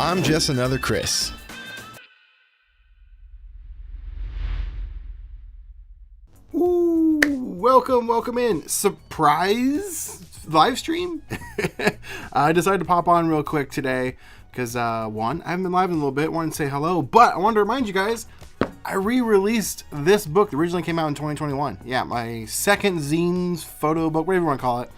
I'm just another Chris. Ooh, welcome in. Surprise live stream? I decided to pop on real quick today because, one, I haven't been live in a little bit. Wanted to say hello, but I wanted to remind you guys, I re-released this book that originally came out in 2021. Yeah, my second zines, photo book, whatever you want to call it,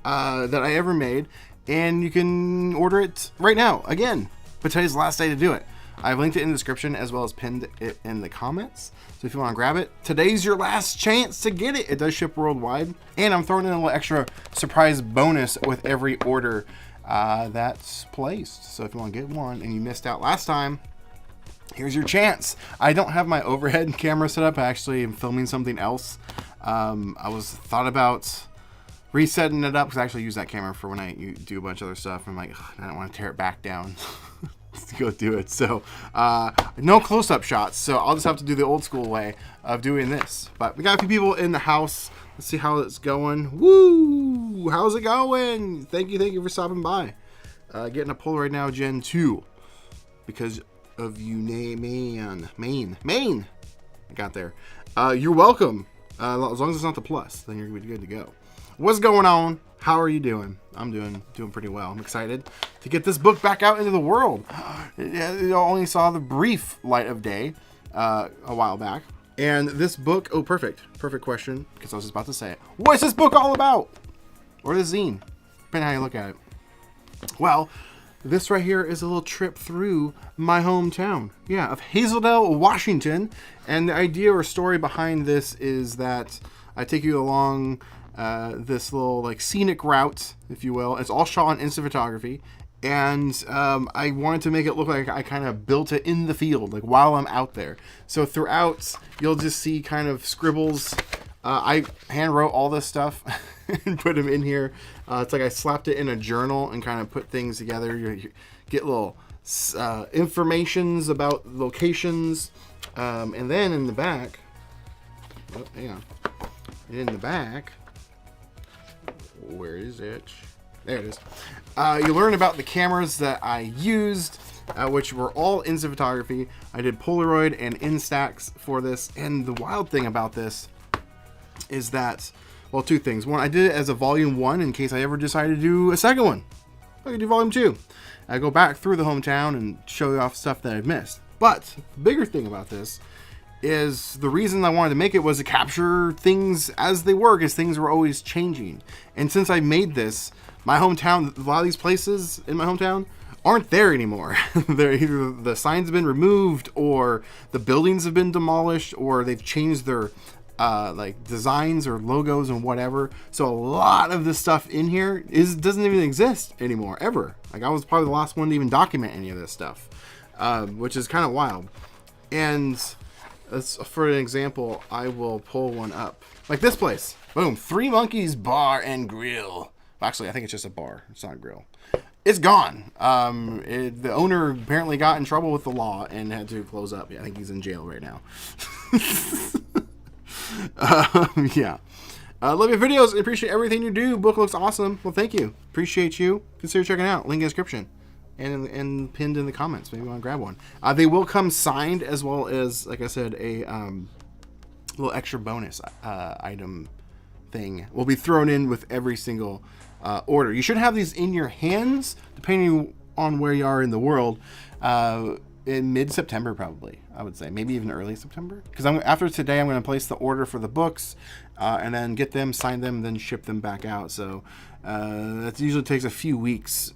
that I ever made. And you can order it right now, again. But today's the last day to do it. I've linked it in the description as well as pinned it in the comments. So if you want to grab it, today's your last chance to get it. It does ship worldwide. And I'm throwing in a little extra surprise bonus with every order that's placed. So if you want to get one and you missed out last time, here's your chance. I don't have my overhead camera set up. I actually am filming something else. I thought about resetting it up because I actually use that camera for when I do a bunch of other stuff. I'm like, I don't want to tear it back down to go do it. So no close-up shots. So I'll just have to do the old school way of doing this. But we got a few people in the house. Let's see how it's going. Woo! How's it going? Thank you for stopping by. Getting a Polaroid now, Gen 2. Because of you, Maine. I got there. You're welcome. As long as it's not the plus, then you're good to go. What's going on? How are you doing? I'm doing pretty well. I'm excited to get this book back out into the world. It only saw the brief light of day a while back. And this book, perfect question, because I was just about to say it. What's this book all about? Or the zine, depending on how you look at it. Well, this right here is a little trip through my hometown. Yeah, of Hazeldell, Washington. And the idea or story behind this is that I take you along this little like scenic route, if you will. It's all shot on instant photography, and I wanted to make it look like I kind of built it in the field, like while I'm out there. So throughout, you'll just see kind of scribbles. I hand wrote all this stuff and put them in here. It's like I slapped it in a journal and kind of put things together. You get little informations about locations, and then in the back, in the back. Where is it? There it is. You learn about the cameras that I used, which were all instant photography. I did Polaroid and Instax for this. And the wild thing about this is that, well, two things. One, I did it as a volume 1 in case I ever decided to do a second one. I could do volume 2. I go back through the hometown and show you off stuff that I've missed. But the bigger thing about this is the reason I wanted to make it was to capture things as they were, because things were always changing. And since I made this, my hometown, a lot of these places in my hometown aren't there anymore. They're either the signs have been removed, or the buildings have been demolished, or they've changed their like designs or logos and whatever. So a lot of the stuff in here doesn't even exist anymore, ever. Like I was probably the last one to even document any of this stuff, which is kind of wild. And for an example, I will pull one up. Like this place. Boom. Three Monkeys Bar and Grill. Actually, I think it's just a bar. It's not a grill. It's gone. The owner apparently got in trouble with the law and had to close up. Yeah, I think he's in jail right now. Yeah. Love your videos. I appreciate everything you do. Book looks awesome. Well, thank you. Appreciate you. Consider checking it out. Link in the description. And pinned in the comments. Maybe you want to grab one. They will come signed, as well as, like I said, a little extra bonus item thing will be thrown in with every single order. You should have these in your hands, depending on where you are in the world, in mid-September probably, I would say. Maybe even early September. Because after today, I'm going to place the order for the books, and then get them, sign them, then ship them back out. So that usually takes a few weeks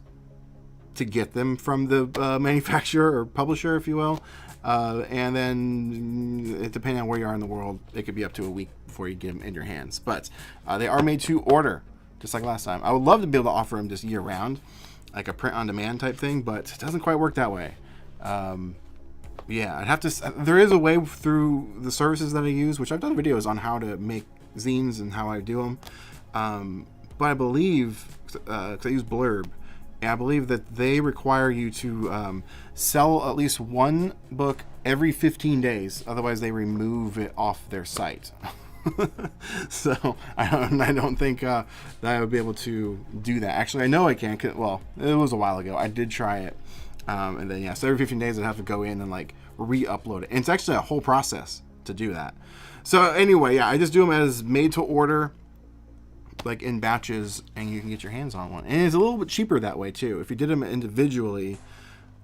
to get them from the manufacturer or publisher, if you will. And then, depending on where you are in the world, it could be up to a week before you get them in your hands. But they are made to order, just like last time. I would love to be able to offer them just year-round, like a print-on-demand type thing, but it doesn't quite work that way. Yeah, I'd have to. There is a way through the services that I use, which I've done videos on how to make zines and how I do them. But I believe, because I use Blurb, and I believe that they require you to sell at least one book every 15 days. Otherwise, they remove it off their site. So I don't think that I would be able to do that. Actually, I know I can. Well, it was a while ago. I did try it. And then, so every 15 days I'd have to go in and like re-upload it. And it's actually a whole process to do that. So anyway, I just do them as made to order, like in batches, and you can get your hands on one. And it's a little bit cheaper that way too. If you did them individually,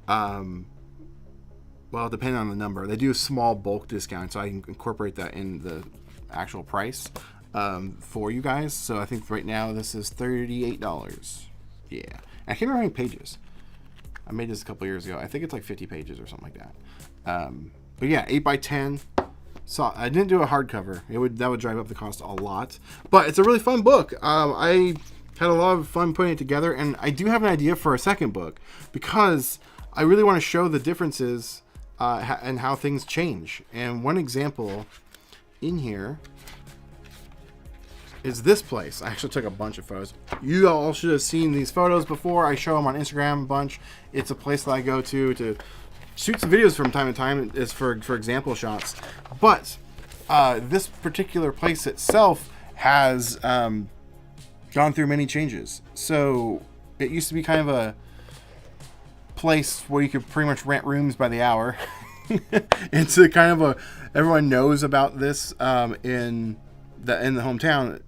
well, depending on the number, they do a small bulk discount, so I can incorporate that in the actual price for you guys. So I think right now this is $38. Yeah, I can't remember how many pages. I made this a couple years ago. I think it's like 50 pages or something like that. But yeah, 8x10. So I didn't do a hardcover. That would drive up the cost a lot. But it's a really fun book. I had a lot of fun putting it together, and I do have an idea for a second book because I really want to show the differences and how things change. And one example in here is this place. I actually took a bunch of photos. You all should have seen these photos before. I show them on Instagram a bunch. It's a place that I go to shoot some videos from time to time, is for example shots. But this particular place itself has gone through many changes. So it used to be kind of a place where you could pretty much rent rooms by the hour. It's a kind of everyone knows about this in the hometown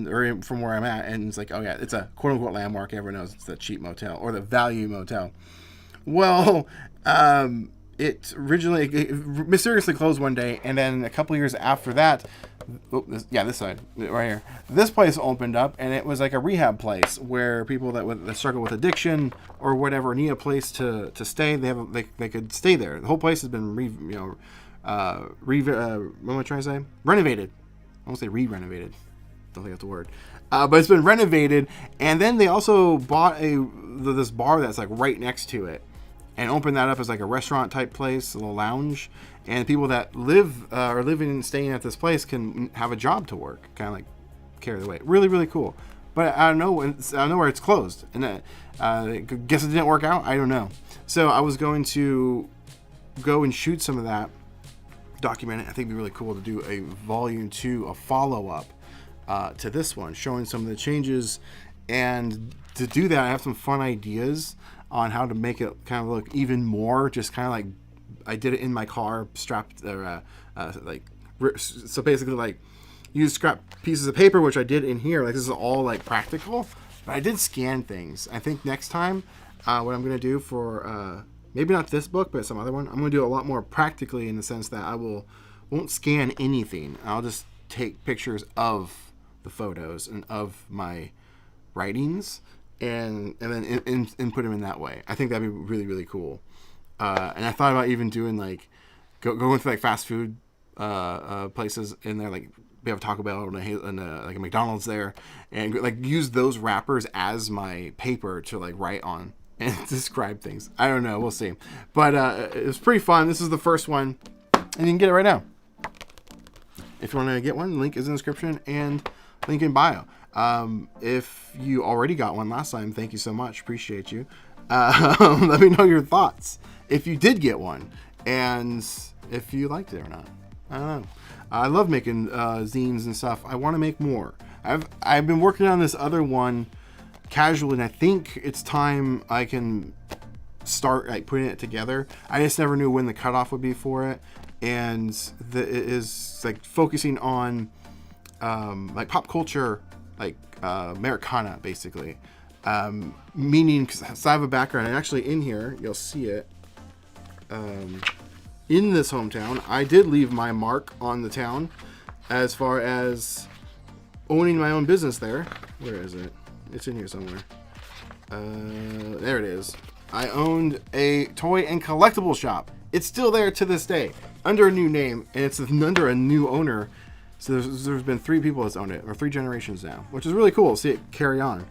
or from where I'm at, and it's like, oh yeah, it's a quote unquote landmark. Everyone knows it's the cheap motel or the value motel. Well, it mysteriously closed one day, and then a couple years after that, this side right here, this place opened up, and it was like a rehab place where people that struggle with addiction or whatever need a place to stay. They could stay there. The whole place has been what am I trying to say? Renovated. I won't say re-renovated. Don't think that's the word. But it's been renovated, and then they also bought this bar that's like right next to it, and opened that up as like a restaurant type place, a little lounge, and people that are living and staying at this place can have a job to work, kind of like carry the weight. Really, really cool. But I don't know where it's closed, and I guess it didn't work out. I don't know. So I was going to go and shoot some of that, document it. I think it'd be really cool to do a volume 2, a follow-up to this one, showing some of the changes. And to do that, I have some fun ideas on how to make it kind of look even more just kind of like I did it in my car, strapped so basically like use scrap pieces of paper, which I did in here. Like this is all like practical, but I did scan things. I think next time what I'm gonna do for maybe not this book, but some other one, I'm going to do a lot more practically, in the sense that I won't scan anything. I'll just take pictures of the photos and of my writings, and then input them in that way. I think that'd be really, really cool. And I thought about even doing like going to like fast food places in there, like we have Taco Bell and like a McDonald's there, and like use those wrappers as my paper to like write on and describe things. I don't know. We'll see. But it was pretty fun. This is the first one, and you can get it right now. If you want to get one, link is in the description and link in bio. If you already got one last time, thank you so much. Appreciate you. Let me know your thoughts if you did get one, and if you liked it or not. I don't know. I love making zines and stuff. I want to make more. I've been working on this other one casually, and I think it's time I can start like putting it together. I just never knew when the cutoff would be for it, and it is like focusing on like pop culture, like Americana, basically. Meaning, because I have a background, and actually in here you'll see it. In this hometown, I did leave my mark on the town as far as owning my own business there. Where is it? It's in here somewhere. There it is. I owned a toy and collectible shop. It's still there to this day, under a new name, and it's under a new owner. So there's been 3 people that's owned it, or 3 generations now, which is really cool to see it carry on.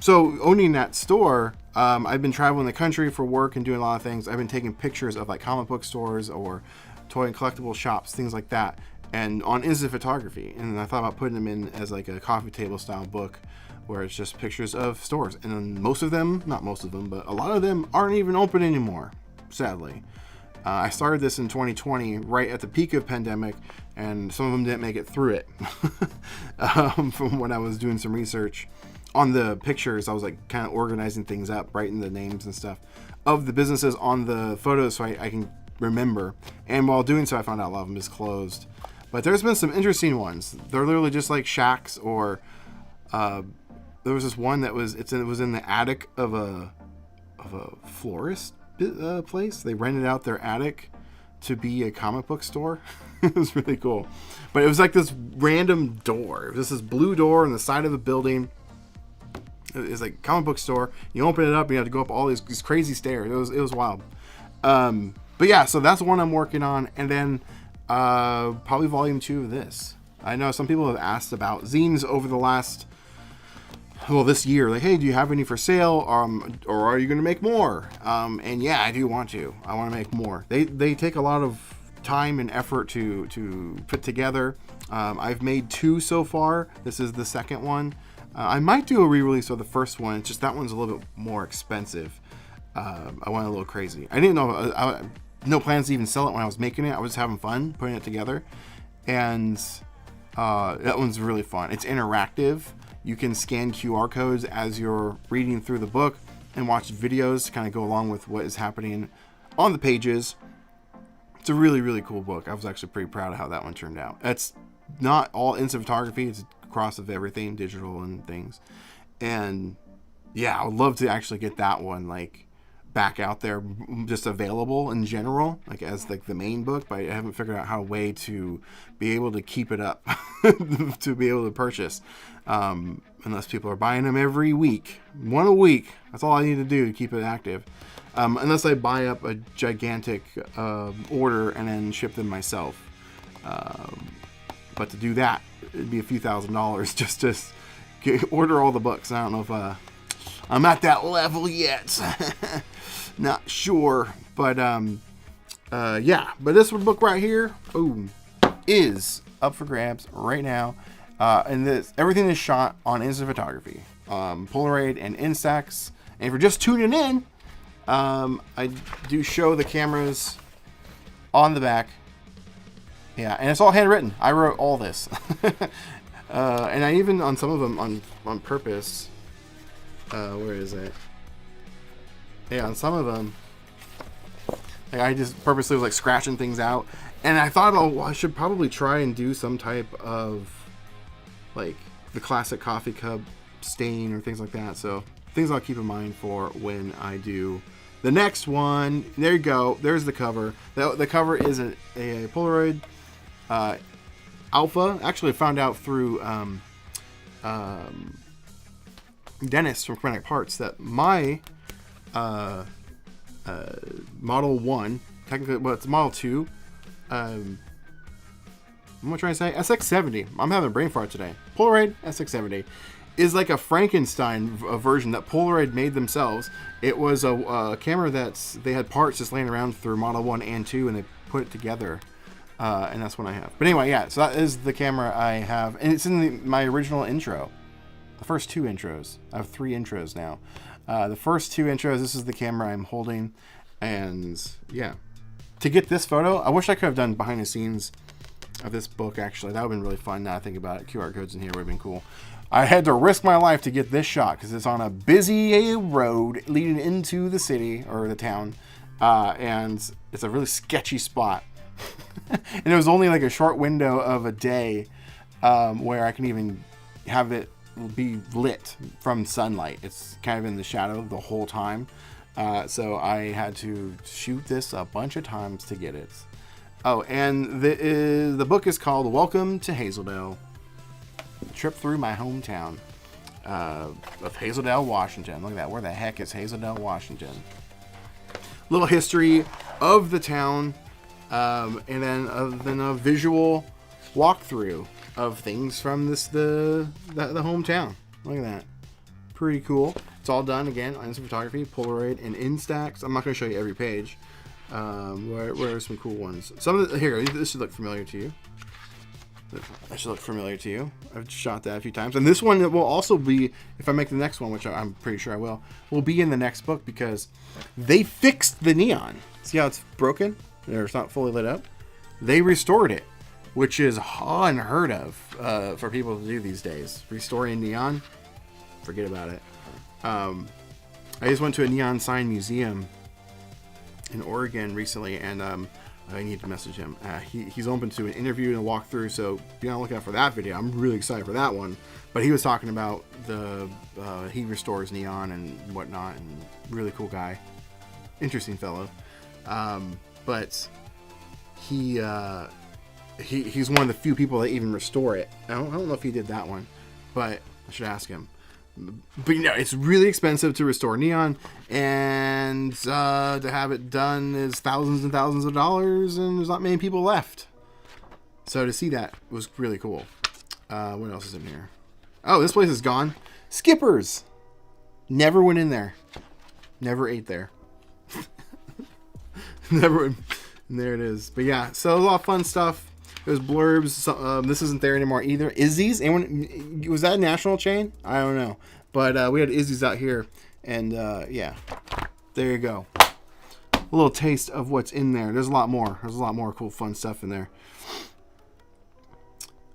So owning that store, I've been traveling the country for work and doing a lot of things. I've been taking pictures of like comic book stores or toy and collectible shops, things like that, and on instant photography. And I thought about putting them in as like a coffee table style book, where it's just pictures of stores. And then most of them, not most of them, but a lot of them aren't even open anymore, sadly. I started this in 2020, right at the peak of pandemic, and some of them didn't make it through it. From when I was doing some research on the pictures, I was like kind of organizing things up, writing the names and stuff of the businesses on the photos so I can remember. And while doing so, I found out a lot of them is closed. But there's been some interesting ones. They're literally just like shacks, or there was this one that was it was in the attic of a florist place. They rented out their attic to be a comic book store. It was really cool. But it was like this random door. It was this blue door on the side of a building. It was like a comic book store. You open it up, and you have to go up all these crazy stairs. It was wild. But yeah, so that's one I'm working on, and then probably volume 2 of this. I know some people have asked about zines over the last, this year. Like, hey, do you have any for sale? Or are you going to make more? And yeah, I do want to. I want to make more. They take a lot of time and effort to put together. I've made 2 so far. This is the second one. I might do a re-release of the first one. It's just that one's a little bit more expensive. I went a little crazy. I didn't know, no plans to even sell it when I was making it. I was just having fun putting it together. And that one's really fun. It's interactive. You can scan QR codes as you're reading through the book and watch videos to kind of go along with what is happening on the pages. It's a really, really cool book. I was actually pretty proud of how that one turned out. It's not all instant photography. It's a cross of everything, digital and things. And yeah, I would love to actually get that one like back out there, just available in general, like as like the main book. But I haven't figured out how way to be able to keep it up to be able to purchase, unless people are buying them every week, one a week. That's all I need to do to keep it active. Unless I buy up a gigantic order and then ship them myself. But to do that, it'd be a few $1,000s just to order all the books. I don't know if I'm at that level yet. Not sure. But yeah. But this book right here, is up for grabs right now. And everything is shot on instant photography, Polaroid and Instax. And if you're just tuning in, I do show the cameras on the back. Yeah, and it's all handwritten. I wrote all this. And I even, on some of them, on purpose, where is it? Yeah, on some of them, like I just purposely was like scratching things out. And I thought, I should probably try and do some type of, like, the classic coffee cup stain or things like that. So, things I'll keep in mind for when I do the next one. There you go. There's the cover. The cover is a Polaroid Alpha. Actually, I found out through Dennis from Chromatic Parts that my Model 1, technically, well, it's Model 2. What am I trying to say? SX70. I'm having a brain fart today. Polaroid SX70 is like a Frankenstein version that Polaroid made themselves. It was a camera they had parts just laying around through Model 1 and 2, and they put it together. And that's what I have. But anyway, yeah, so that is the camera I have. And it's in my original intro. The first 2 intros. I have 3 intros now. The first 2 intros, this is the camera I'm holding. And yeah. To get this photo, I wish I could have done behind the scenes of this book, actually. That would have been really fun now I think about it. QR codes in here would have been cool. I had to risk my life to get this shot because it's on a busy road leading into the city or the town. And it's a really sketchy spot. And it was only like a short window of a day where I can even have it be lit from sunlight. It's kind of in the shadow the whole time. So I had to shoot this a bunch of times to get it. Oh, and the book is called Welcome to Hazeldell. Trip through my hometown of Hazeldell, Washington. Look at that. Where the heck is Hazeldell, Washington? Little history of the town, and then a visual walkthrough of things from the hometown. Look at that. Pretty cool. It's all done again on instant photography, Polaroid, and Instax. I'm not going to show you every page. Where are some cool ones? Here, this should look familiar to you. That should look familiar to you. I've shot that a few times. And this one will also be, if I make the next one, which I'm pretty sure I will be in the next book because they fixed the neon. See how it's broken? Or it's not fully lit up? They restored it, which is unheard of for people to do these days. Restoring neon. forget about it. I just went to a neon sign museum in Oregon recently, and I need to message him. He's open to an interview and a walkthrough, so be on the lookout for that video. I'm really excited for that one. But he was talking about he restores neon and whatnot, and really cool guy, interesting fellow. But he's one of the few people that even restore it. I don't know if he did that one, but I should ask him. But it's really expensive to restore neon, and to have it done is thousands and thousands of dollars, and there's not many people left. So to see that was really cool. What else is in here? Oh, this place is gone. Skipper's. Never went in there. Never ate there. Never. And there it is. But yeah, so a lot of fun stuff. There's blurbs. So, this isn't there anymore either. Izzy's. Anyone? Was that a national chain? I don't know. But we had Izzy's out here, and yeah, there you go. A little taste of what's in there. There's a lot more. There's a lot more cool, fun stuff in there.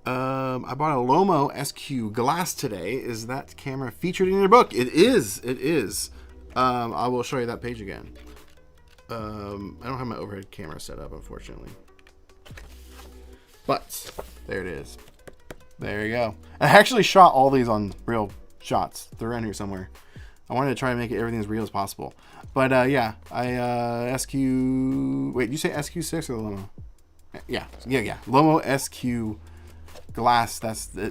I bought a Lomo SQ glass today. Is that camera featured in your book? It is. It is. I will show you that page again. I don't have my overhead camera set up, unfortunately. But there it is. There you go. I actually shot all these on real shots. They're in here somewhere. I wanted to try and make it everything as real as possible. But yeah, I SQ. Wait, did you say SQ6 or Lomo? Yeah. Lomo SQ glass.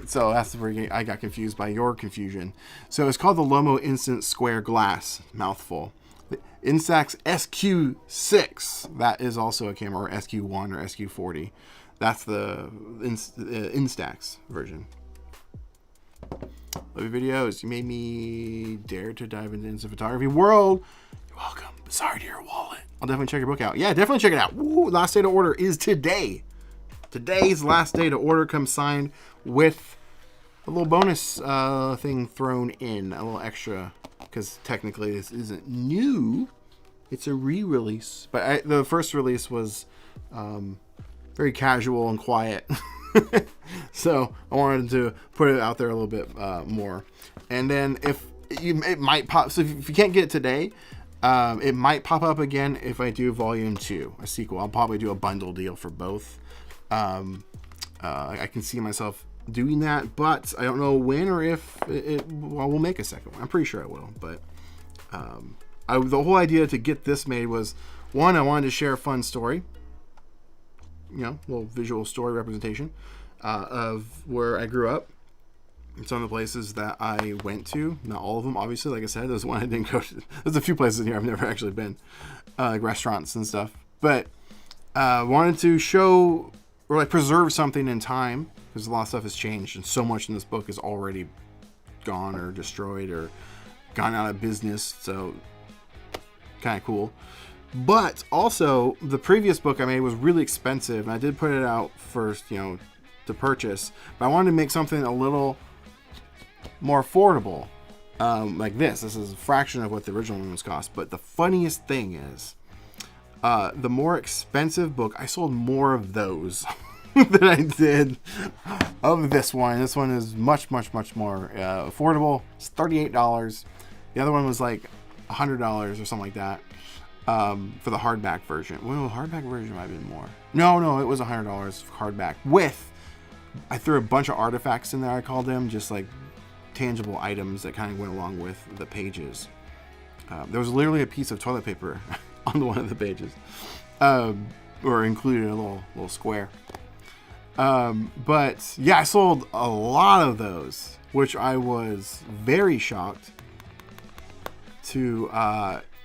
So that's where I got confused by your confusion. So it's called the Lomo Instant Square Glass. Mouthful. The Instax SQ6. That is also a camera, or SQ1 or SQ40. That's the Instax version. Love your videos. You made me dare to dive into the photography world. You're welcome. Sorry to your wallet. I'll definitely check your book out. Yeah, definitely check it out. Woo, last day to order is today. Today's last day to order. Comes signed with a little bonus thing thrown in. A little extra. Because technically this isn't new. It's a re-release. But the first release was very casual and quiet. So I wanted to put it out there a little bit more. And then it might pop. So if you can't get it today, it might pop up again if I do volume 2, a sequel. I'll probably do a bundle deal for both. I can see myself doing that, but I don't know when or if we'll make a second one. I'm pretty sure I will. But the whole idea to get this made was, one, I wanted to share a fun story. Little visual story representation of where I grew up and some of the places that I went to. Not all of them, obviously. Like I said, there's one I didn't go to. There's a few places in here I've never actually been, like restaurants and stuff. But wanted to show or like preserve something in time, because a lot of stuff has changed and so much in this book is already gone or destroyed or gone out of business. So kind of cool. But also, the previous book I made was really expensive, and I did put it out first, to purchase. But I wanted to make something a little more affordable, like this. This is a fraction of what the original one was cost. But the funniest thing is, the more expensive book, I sold more of those than I did of this one. This one is much, much, much more affordable. It's $38. The other one was like $100 or something like that. For the hardback version. Well, the hardback version might have been more. No, it was $100 hardback. I threw a bunch of artifacts in there, I called them, just like tangible items that kind of went along with the pages. There was literally a piece of toilet paper on one of the pages, or included in a little square. But yeah, I sold a lot of those, which I was very shocked to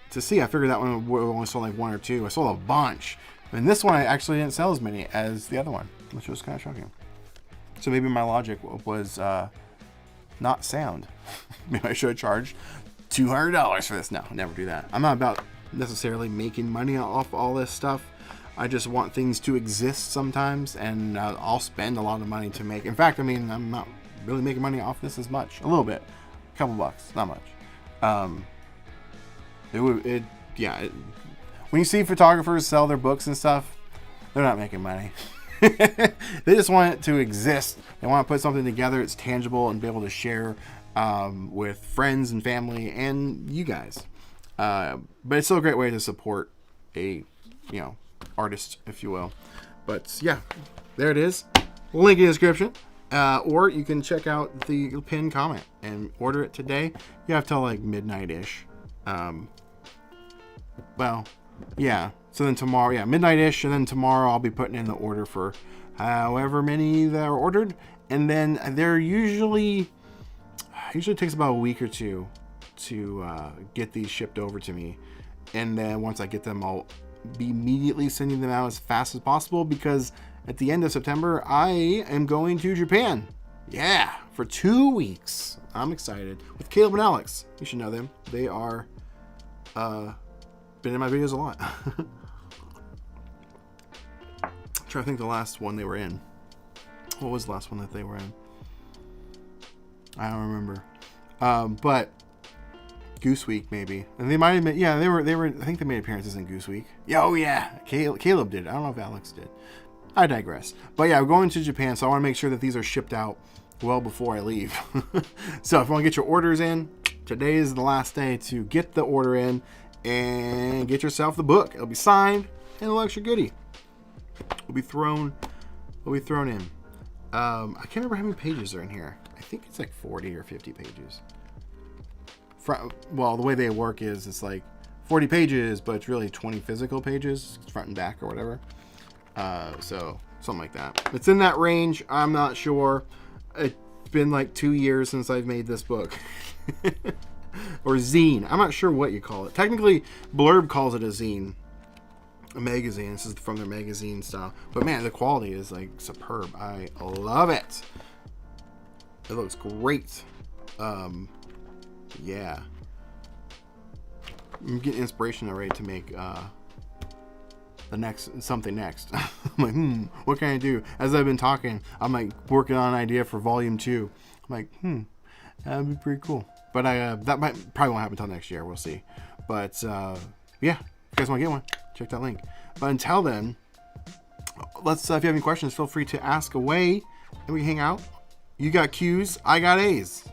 see. I figured that one would only sold like 1 or 2. I sold a bunch. And this one I actually didn't sell as many as the other one, which was kind of shocking. So maybe my logic was not sound. Maybe I should have charged $200 for this. No, never do that. I'm not about necessarily making money off all this stuff. I just want things to exist sometimes, and I'll spend a lot of money to make. In fact, I'm not really making money off this as much. A little bit. A couple bucks. Not much. When you see photographers sell their books and stuff, they're not making money. They just want it to exist. They want to put something together, it's tangible, and be able to share with friends and family and you guys. But it's still a great way to support a, artist, if you will. But yeah, there it is. Link in the description. Or you can check out the pinned comment and order it today. You have till like midnight-ish. Well, yeah. So then tomorrow, midnight-ish, and then tomorrow I'll be putting in the order for however many that are ordered. And then they're usually takes about a week or two to get these shipped over to me. And then once I get them, I'll be immediately sending them out as fast as possible, because at the end of September, I am going to Japan. Yeah, for 2 weeks. I'm excited. With Caleb and Alex. You should know them. They are been in my videos a lot. I'm trying to think the last one they were in. What was the last one that they were in? I don't remember. But Goose Week maybe. And they might have been, they were I think they made appearances in Goose Week. Yeah, oh yeah. Caleb did. I don't know if Alex did. I digress. But yeah, we're going to Japan, so I want to make sure that these are shipped out well before I leave. So if you want to get your orders in, today is the last day to get the order in and get yourself the book. It'll be signed and a little extra goodie will be thrown in. I can't remember how many pages are in here. I think it's like 40 or 50 pages. Well, the way they work is it's like 40 pages, but it's really 20 physical pages, front and back or whatever. So something like that. It's in that range. I'm not sure. It's been like 2 years since I've made this book. Or zine. I'm not sure what you call it. Technically, Blurb calls it a zine. A magazine. This is from their magazine style. But man, the quality is like superb. I love it. It looks great. Yeah. I'm getting inspiration already to make something next. I'm like, what can I do? As I've been talking, I'm like working on an idea for volume 2. I'm like, that'd be pretty cool. But probably won't happen until next year. We'll see. But yeah, if you guys want to get one, check that link. But until then, if you have any questions, feel free to ask away, and we can hang out. You got Q's, I got A's.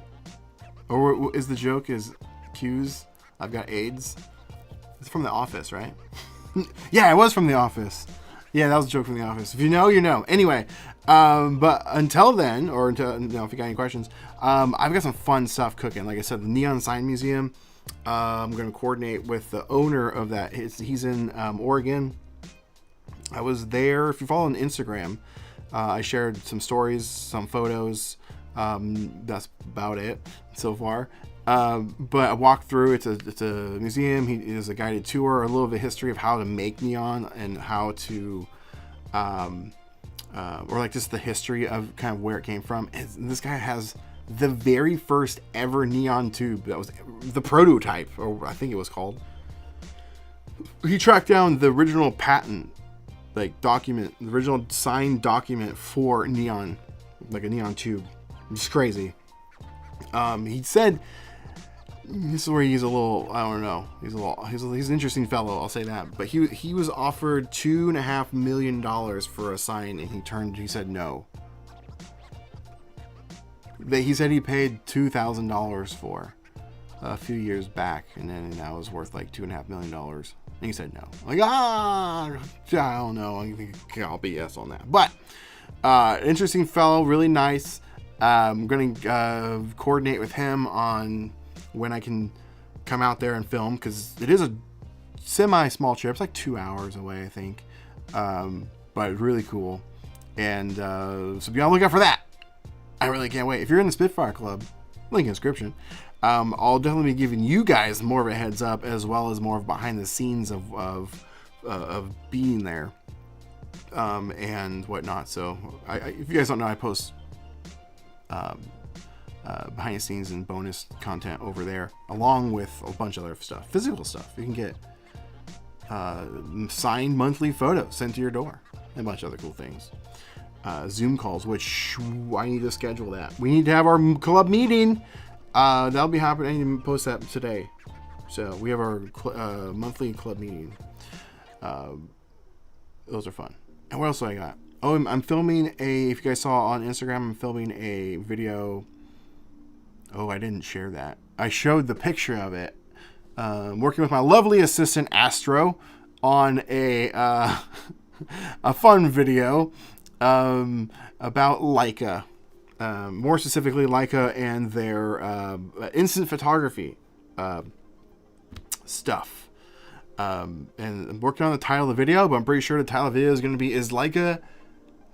Or is the joke is Q's, I've got AIDS? It's from The Office, right? Yeah, it was from The Office. Yeah, that was a joke from The Office. If you know, you know. Anyway, but until then, or if you got any questions, I've got some fun stuff cooking. Like I said, the Neon Sign Museum. I'm going to coordinate with the owner of that. He's in Oregon. I was there. If you follow on Instagram, I shared some stories, some photos. That's about it so far. But I walked through. It's a museum. He is a guided tour, a little bit of history of how to make neon and how to, or like just the history of kind of where it came from. And this guy has the very first ever neon tube that was the prototype, or I think it was called. He tracked down the original patent, like document, the original signed document for neon, like a neon tube. It's crazy. He said, this is where he's a little, I don't know. He's an interesting fellow, I'll say that. But he was offered $2.5 million for a sign, and he said no. He said he paid $2,000 for a few years back, and then that was worth like $2.5 million. And he said no. Like, I don't know. I think I'll BS on that. But interesting fellow, really nice. I'm going to coordinate with him on when I can come out there and film, because it is a semi-small trip. It's like 2 hours away, I think. But really cool. And so be on the lookout for that. I really can't wait. If you're in the Spitfire Club, link in the description. I'll definitely be giving you guys more of a heads up, as well as more of behind the scenes of being there and whatnot. So if you guys don't know, I post behind the scenes and bonus content over there, along with a bunch of other stuff, physical stuff. You can get signed monthly photos sent to your door, and a bunch of other cool things. Zoom calls, which I need to schedule that. We need to have our club meeting. That'll be happening. I need to post that today. So we have our monthly club meeting. Those are fun. And what else do I got? Oh, I'm filming if you guys saw on Instagram, I'm filming a video Oh, I didn't share that. I showed the picture of it. Working with my lovely assistant Astro on a a fun video about Leica. More specifically, Leica and their instant photography stuff. And I'm working on the title of the video, but I'm pretty sure the title of the video is going to be, is Leica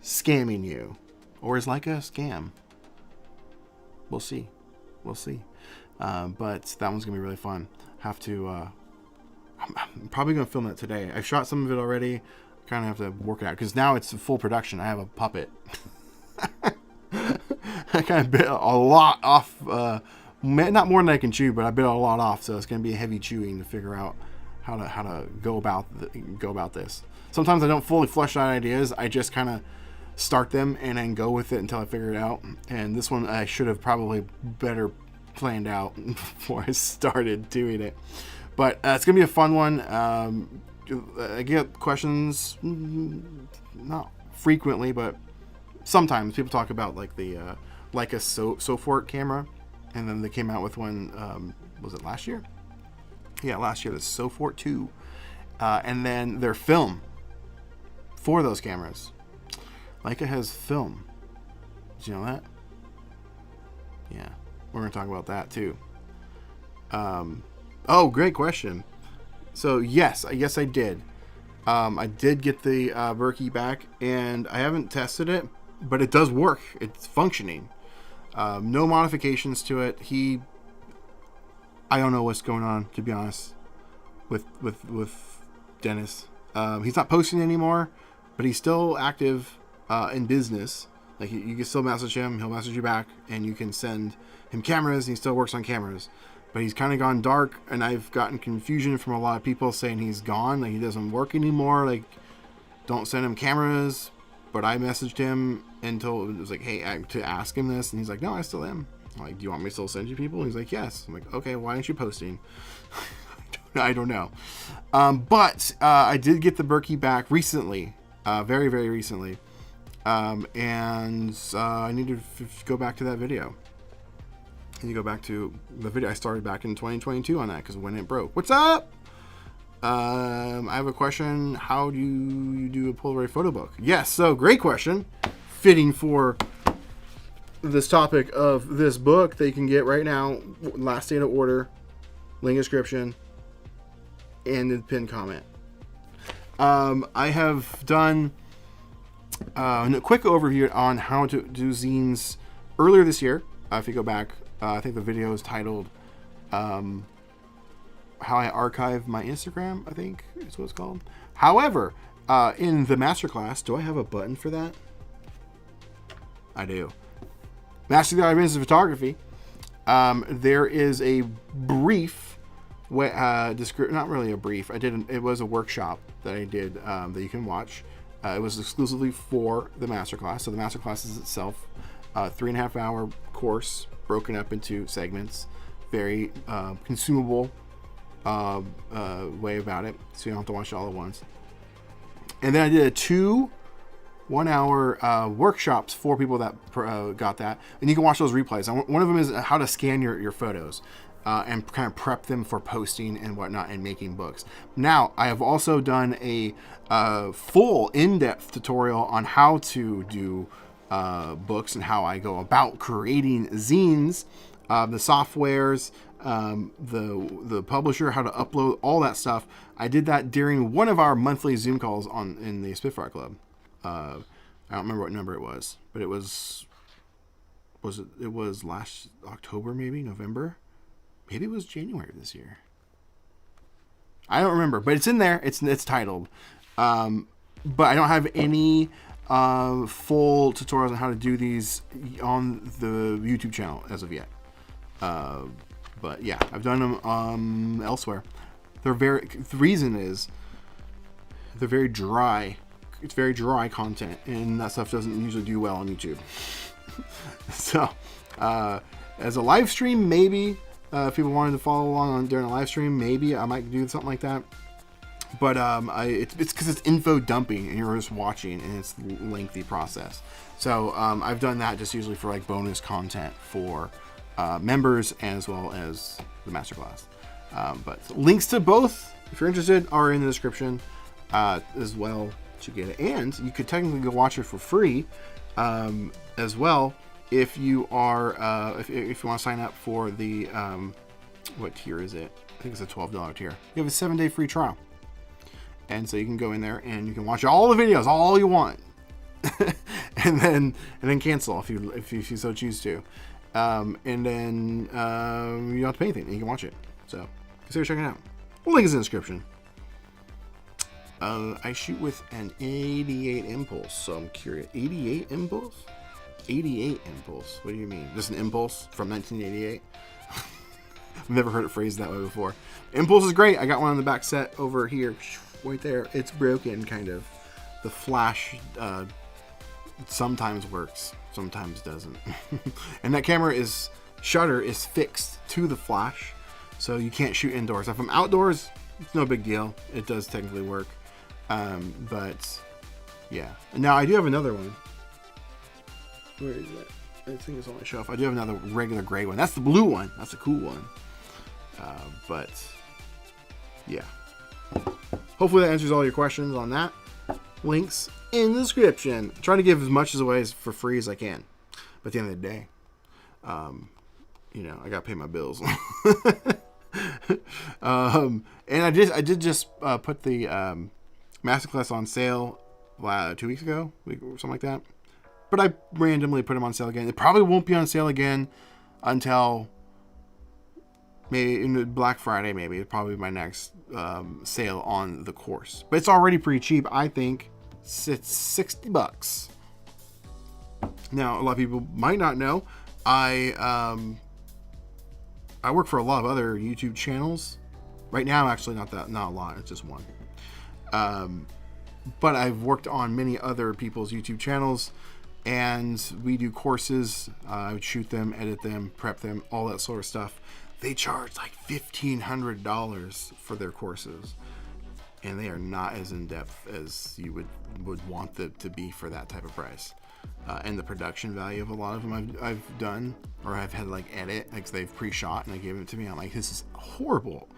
scamming you? Or is Leica a scam? We'll see. We'll see. But that one's going to be really fun. Have to... I'm probably going to film that today. I shot some of it already. Kind of have to work it out. Because now it's full production. I have a puppet. I kind of bit a lot off... not more than I can chew, but I bit a lot off. So it's going to be heavy chewing to figure out how to go about this. Sometimes I don't fully flesh out ideas. I just kind of start them and then go with it until I figure it out. And this one I should have probably better planned out before I started doing it. But it's gonna be a fun one. I get questions, not frequently, but sometimes people talk about like the Leica Sofort camera, and then they came out with one. Was it last year? Yeah, last year, the Sofort 2, and then their film for those cameras. Leica has film. Did you know that? Yeah, we're gonna talk about that too. Oh, great question. So yes, I did. I did get the Berkey back, and I haven't tested it, but it does work. It's functioning. No modifications to it. I don't know what's going on, to be honest, with Dennis. He's not posting anymore, but he's still active in business. Like you can still message him, he'll message you back, and you can send him cameras, and he still works on cameras. But he's kind of gone dark, and I've gotten confusion from a lot of people saying he's gone, like he doesn't work anymore, like don't send him cameras. But I messaged him and it was like, hey, to ask him this, and he's like, no, I still am. I'm like, do you want me to still send you people? He's like, yes. I'm like, okay, why aren't you posting? I don't know. But I did get the Berkey back recently, very, very recently. And I need to go back to that video. I need to go back to the video I started back in 2022 on that, because when it broke. What's up? I have a question. How do you do a Polaroid photo book? Yes, so great question. Fitting for this topic of this book that you can get right now. Last day to order. Link description. And the pinned comment. I have done a quick overview on how to do zines earlier this year. If you go back, I think the video is titled How I Archive My Instagram, I think is what it's called. However, in the masterclass, do I have a button for that? I do. Master the Art of Instant Photography. There is a brief, not really a brief. It was a workshop that I did that you can watch. It was exclusively for the masterclass. So the masterclass is itself a 3.5 hour course broken up into segments. Very consumable way about it, so you don't have to watch it all at once. And then I did 2 1-hour workshops for people that got that, and you can watch those replays. One of them is how to scan your photos and kind of prep them for posting and whatnot and making books. Now I have also done a full in-depth tutorial on how to do books and how I go about creating zines, the softwares, the publisher, how to upload, all that stuff. I did that during one of our monthly Zoom calls in the Spitfire Club. I don't remember what number it was, but it was last October, maybe November, maybe it was January of this year. I don't remember, but it's in there. It's titled. But I don't have any full tutorials on how to do these on the YouTube channel as of yet. But yeah, I've done them elsewhere. The reason is they're very dry. It's very dry content, and that stuff doesn't usually do well on YouTube. So, as a live stream, maybe if people wanted to follow along during a live stream, maybe I might do something like that. But it's because it's info dumping, and you're just watching, and it's a lengthy process. So I've done that just usually for like bonus content for members as well as the masterclass. But links to both, if you're interested, are in the description as well to get it. And you could technically go watch it for free as well if you are if you want to sign up for the what tier is it? I think it's a $12 tier. You have a 7-day free trial, and so you can go in there and you can watch all the videos, all you want, and then cancel if you so choose to, and then you don't have to pay anything. And you can watch it. So consider checking it out. Link is in the description. I shoot with an 88 impulse, so I'm curious. 88 impulse? 88 impulse. What do you mean? Just an impulse from 1988? I've never heard it phrased that way before. Impulse is great. I got one on the back set over here, right there. It's broken, kind of. The flash sometimes works, sometimes doesn't. And that camera shutter is fixed to the flash, so you can't shoot indoors. If I'm outdoors, it's no big deal. It does technically work. But yeah. Now I do have another one. Where is it? I think it's on my shelf. I do have another regular gray one. That's the blue one. That's a cool one. But yeah. Hopefully that answers all your questions on that. Links in the description. I'm trying to give as much away for free as I can. But at the end of the day, you know, I gotta pay my bills. And I did just put the masterclass on sale 2 weeks ago, or something like that. But I randomly put them on sale again. It probably won't be on sale again until maybe in Black Friday. Maybe it'll probably be my next sale on the course. But it's already pretty cheap. I think it's $60. Now, a lot of people might not know, I work for a lot of other YouTube channels. Right now, actually, not a lot. It's just one. But I've worked on many other people's YouTube channels, and we do courses. I would shoot them, edit them, prep them, all that sort of stuff. They charge like $1,500 for their courses, and they are not as in depth as you would want them to be for that type of price. And the production value of a lot of them I've done, or I've had like edit, like they've pre-shot and they gave it to me. I'm like, this is horrible.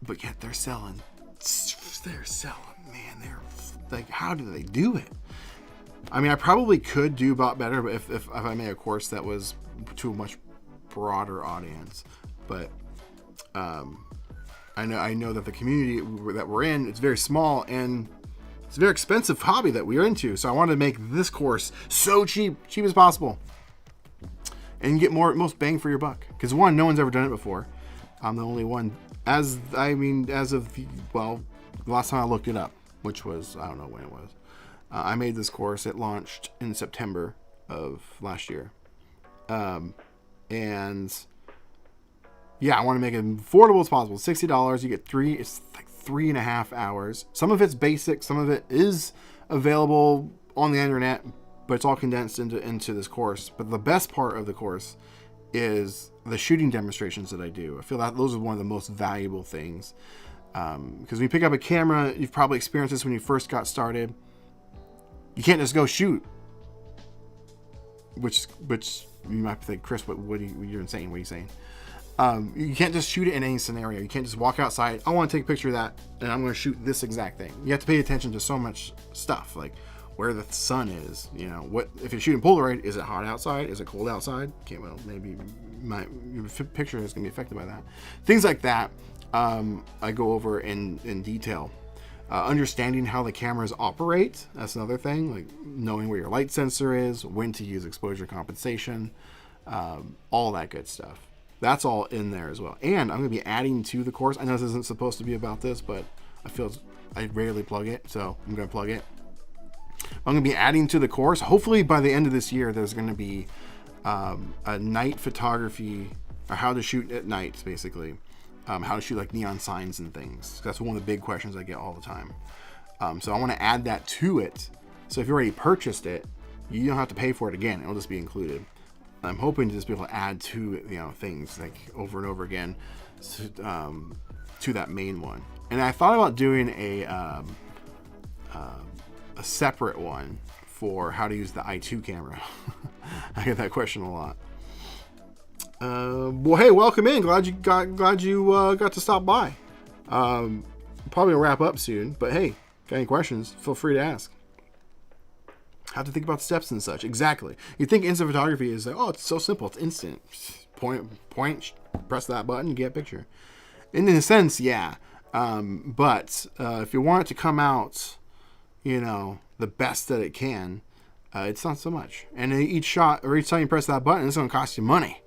But yet they're selling, man. They're like, how do they do it? I mean, I probably could do a lot better, but if I made a course that was to a much broader audience. But I know that the community that we're in, it's very small, and it's a very expensive hobby that we're into. So I wanted to make this course so cheap as possible, and get most bang for your buck. Because one, no one's ever done it before. I'm the only one. As of the last time I looked it up, which was, I don't know when it was. I made this course. It launched in September of last year. And yeah, I want to make it affordable as possible. $60. You get it's like 3.5 hours. Some of it's basic. Some of it is available on the internet, but it's all condensed into this course. But the best part of the course is the shooting demonstrations that I do. I feel that those are one of the most valuable things. Because when you pick up a camera, you've probably experienced this when you first got started. You can't just go shoot. Which you might think, Chris, you're insane. What are you saying? You can't just shoot it in any scenario. You can't just walk outside. I want to take a picture of that, and I'm going to shoot this exact thing. You have to pay attention to so much stuff, like where the sun is. You know, what if you're shooting Polaroid? Is it hot outside? Is it cold outside? Okay, well, maybe your picture is going to be affected by that. Things like that. I go over in detail. Understanding how the cameras operate, that's another thing, like knowing where your light sensor is, when to use exposure compensation, all that good stuff. That's all in there as well. And I'm going to be adding to the course. I know this isn't supposed to be about this, but I rarely plug it, so I'm going to plug it. I'm going to be adding to the course. Hopefully by the end of this year, there's going to be a night photography, or how to shoot at night, basically. How to shoot like neon signs and things. That's one of the big questions I get all the time. So I want to add that to it. So if you already purchased it, you don't have to pay for it again. It'll just be included. I'm hoping to just be able to add to it, things like over and over again to that main one. And I thought about doing a separate one for how to use the i2 camera. I get that question a lot. Well, hey, welcome in. Glad you got to stop by. Probably gonna wrap up soon, but hey, got any questions? Feel free to ask. How to think about steps and such. Exactly. You think instant photography is like, oh, it's so simple. It's instant. Point, press that button, get a picture. And in a sense, yeah. But if you want it to come out, the best that it can, it's not so much. And each shot, or each time you press that button, it's going to cost you money.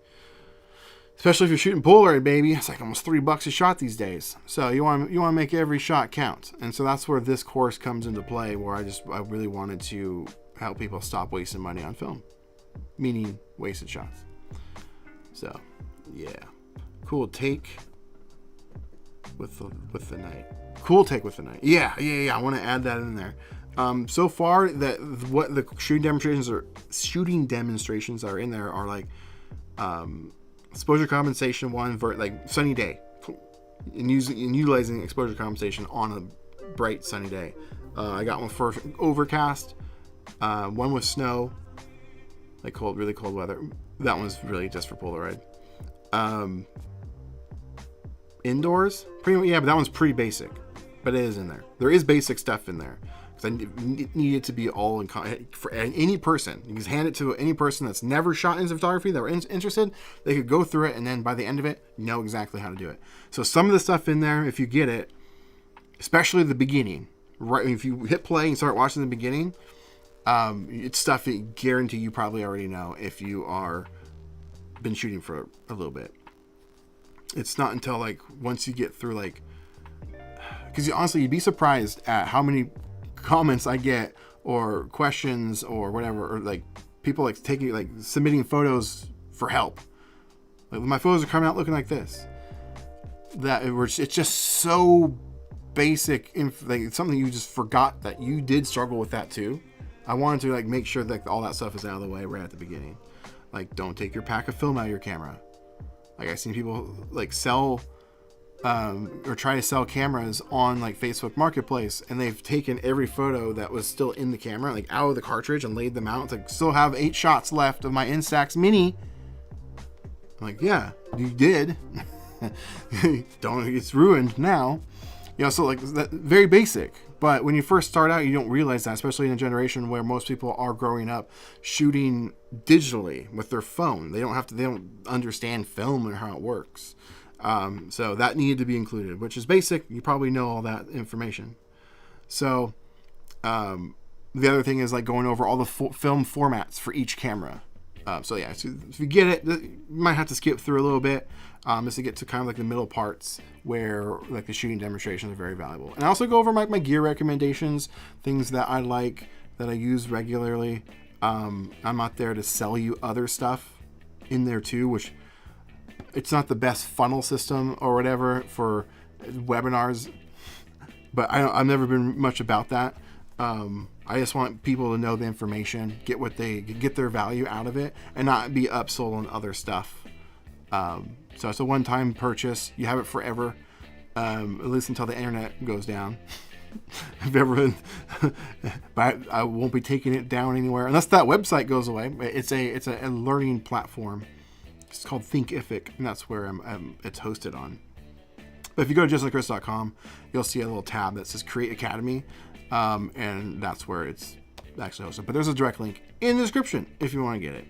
Especially if you're shooting Polaroid, baby. It's like almost $3 a shot these days. So you want to make every shot count. And so that's where this course comes into play, where I really wanted to help people stop wasting money on film, meaning wasted shots. So, yeah, cool take with the night. Cool take with the night. Yeah. I want to add that in there. So far, what the shooting demonstrations are in there are like exposure compensation one for like sunny day, and utilizing exposure compensation on a bright sunny day. I got one for overcast. One with snow, like really cold weather. That one's really just for Polaroid. Indoors, pretty much, yeah, but that one's pretty basic. But it is in there. There is basic stuff in there because I need it to be all for any person. You can hand it to any person that's never shot instant photography that were interested. They could go through it, and then by the end of it, know exactly how to do it. So some of the stuff in there, if you get it, especially the beginning, right? If you hit play and start watching the beginning. It's stuff that guarantee you probably already know if you are been shooting for a little bit. It's not until like once you get through like, because honestly you'd be surprised at how many comments I get or questions or whatever, or like people like submitting photos for help. Like my photos are coming out looking like this. It's just so basic, like it's something you just forgot that you did struggle with that too. I wanted to like make sure that all that stuff is out of the way right at the beginning. Like, don't take your pack of film out of your camera. Like I've seen people like sell or try to sell cameras on like Facebook Marketplace, and they've taken every photo that was still in the camera, like out of the cartridge, and laid them out. It's like, still have 8 shots left of my Instax Mini. I'm like, yeah, you did. It's ruined now. So like that, very basic. But when you first start out, you don't realize that, especially in a generation where most people are growing up shooting digitally with their phone. They don't understand film or how it works. So that needed to be included, which is basic. You probably know all that information. So the other thing is like going over all the film formats for each camera. So if you get it, you might have to skip through a little bit just to get to kind of like the middle parts where like the shooting demonstrations are very valuable. And I also go over my gear recommendations, things that I like, that I use regularly. I'm not there to sell you other stuff in there too, which it's not the best funnel system or whatever for webinars, but I've never been much about that. I just want people to know the information, get their value out of it, and not be upsold on other stuff. So it's a one-time purchase. You have it forever, at least until the internet goes down. But I won't be taking it down anywhere unless that website goes away. It's a learning platform. It's called Thinkific, and that's where it's hosted on. But if you go to justlikeChris.com, you'll see a little tab that says Create Academy. And that's where it's actually hosted. But there's a direct link in the description if you want to get it.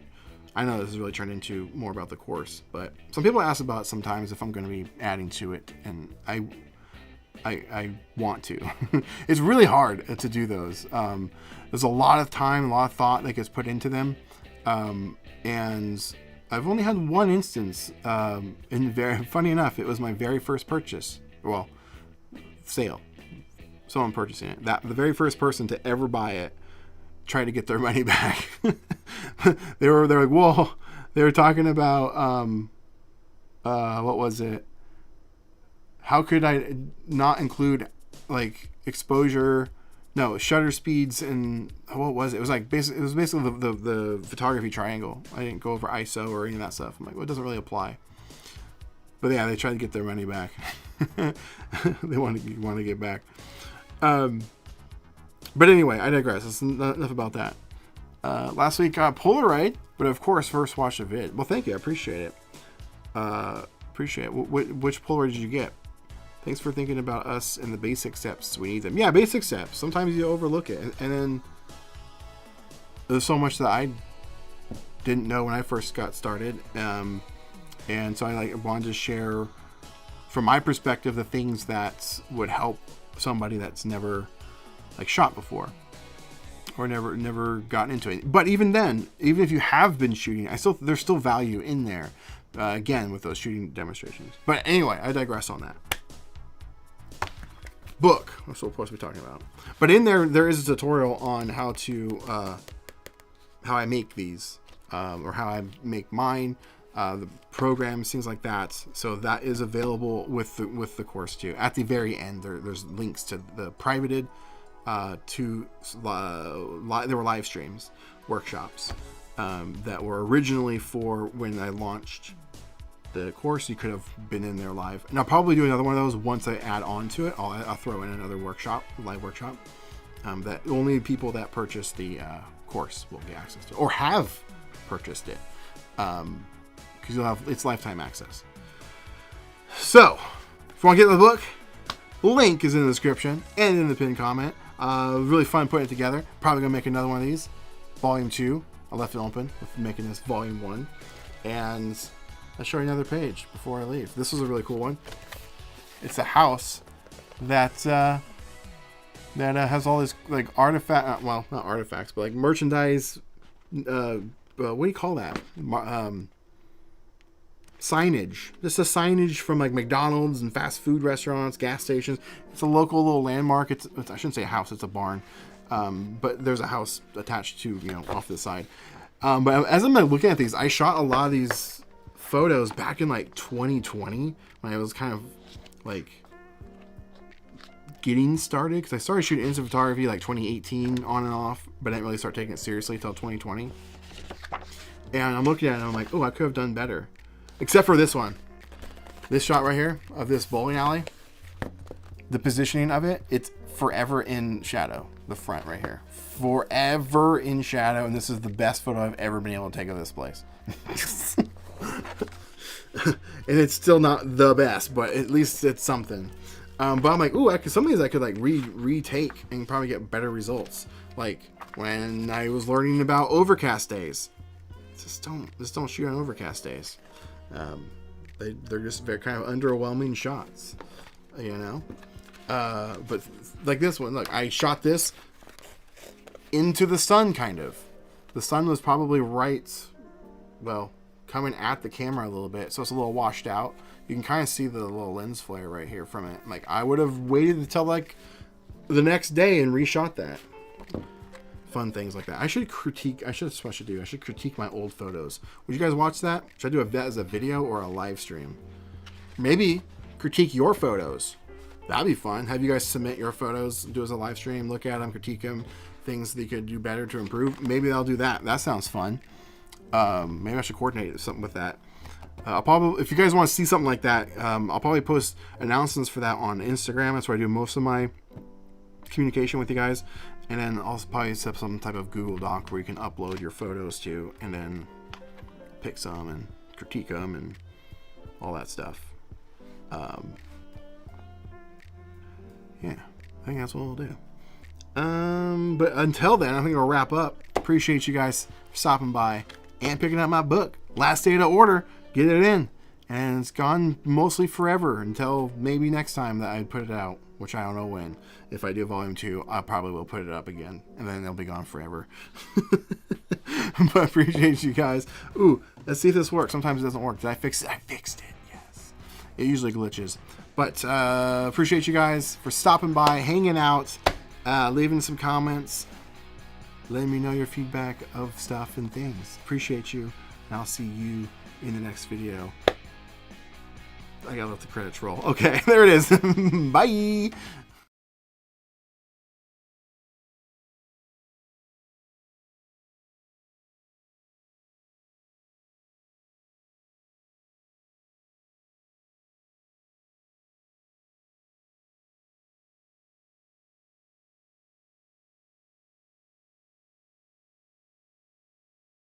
I know this has really turned into more about the course, but some people ask about it sometimes if I'm going to be adding to it, and I want to. It's really hard to do those. There's a lot of time, a lot of thought that gets put into them, and I've only had one instance. Funny enough, it was my very first purchase. Well, sale. Someone purchasing it. The very first person to ever buy it tried to get their money back. They're like, whoa. They were talking about what was it? How could I not include like exposure? No, shutter speeds, and what was it? It was like basically the photography triangle. I didn't go over ISO or any of that stuff. I'm like, well, it doesn't really apply. But yeah, they tried to get their money back. They want to get back. But anyway, I digress. That's enough about that. Last week, Polaroid, but of course, first watch a vid. Well, thank you. I appreciate it. Appreciate it. Which Polaroid did you get? Thanks for thinking about us and the basic steps. We need them. Yeah, basic steps. Sometimes you overlook it. And then there's so much that I didn't know when I first got started. And so I wanted to share, from my perspective, the things that would help somebody that's never shot before or never gotten into it. But even then, even if you have been shooting, there's still value in there. Again, with those shooting demonstrations. But anyway, I digress on that. Book, that's what we're supposed to be talking about. But in there is a tutorial on how I make these, or how I make mine, the programs, things like that. So that is available with the course too. At the very end, there's links to the privated, there were live streams, workshops, that were originally for when I launched the course. You could have been in there live, and I'll probably do another one of those once I add on to it. I'll throw in another live workshop, that only people that purchase the course will get access to, or have purchased it, because it's lifetime access. So if you want to get the book, link is in the description and in the pinned comment. Really fun putting it together. Probably gonna make another one of these, volume 2. I left it open with making this volume 1, and I'll show you another page before I leave. This was a really cool one. It's a house that has all this artifact. Well, not artifacts, but merchandise. What do you call that? Signage. Just a signage from McDonald's and fast food restaurants, gas stations. It's a local little landmark. It's I shouldn't say a house. It's a barn. But there's a house attached to, off to the side. But as I'm looking at these, I shot a lot of these photos back in 2020 when I was kind of getting started, because I started shooting instant photography 2018 on and off, but I didn't really start taking it seriously until 2020. And I'm looking at it and I'm like, oh, I could have done better. Except for this one. This shot right here of this bowling alley. The positioning of it, it's forever in shadow. The front right here. Forever in shadow, and this is the best photo I've ever been able to take of this place. And it's still not the best, but at least it's something. But I'm like, ooh, some of these I could retake and probably get better results. Like when I was learning about overcast days. Just don't shoot on overcast days. They're just very kind of underwhelming shots, but like this one, look, I shot this into the sun, kind of. The sun was probably coming at the camera a little bit, so it's a little washed out. You can kind of see the little lens flare right here from it. I would have waited until the next day and reshot that. Fun things like that. I should critique my old photos. Would you guys watch that? Should I do that as a video or a live stream? Maybe critique your photos. That'd be fun. Have you guys submit your photos, do as a live stream, look at them, critique them, things that you could do better to improve. Maybe I'll do that. That sounds fun. Maybe I should coordinate something with that. I'll probably, if you guys want to see something like that, I'll probably post announcements for that on Instagram. That's where I do most of my communication with you guys. And then I'll probably set up some type of Google Doc where you can upload your photos to, and then pick some and critique them and all that stuff. Yeah, I think that's what we'll do. But until then, I think we'll wrap up. Appreciate you guys for stopping by and picking up my book. Last day to order. Get it in. And it's gone mostly forever until maybe next time that I put it out, which I don't know when. If I do volume 2, I probably will put it up again, and then it'll be gone forever. But I appreciate you guys. Ooh, let's see if this works. Sometimes it doesn't work. Did I fix it? I fixed it. Yes. It usually glitches. But appreciate you guys for stopping by, hanging out, leaving some comments, letting me know your feedback of stuff and things. Appreciate you, and I'll see you in the next video. I gotta let the credits roll. Okay, there it is. Bye.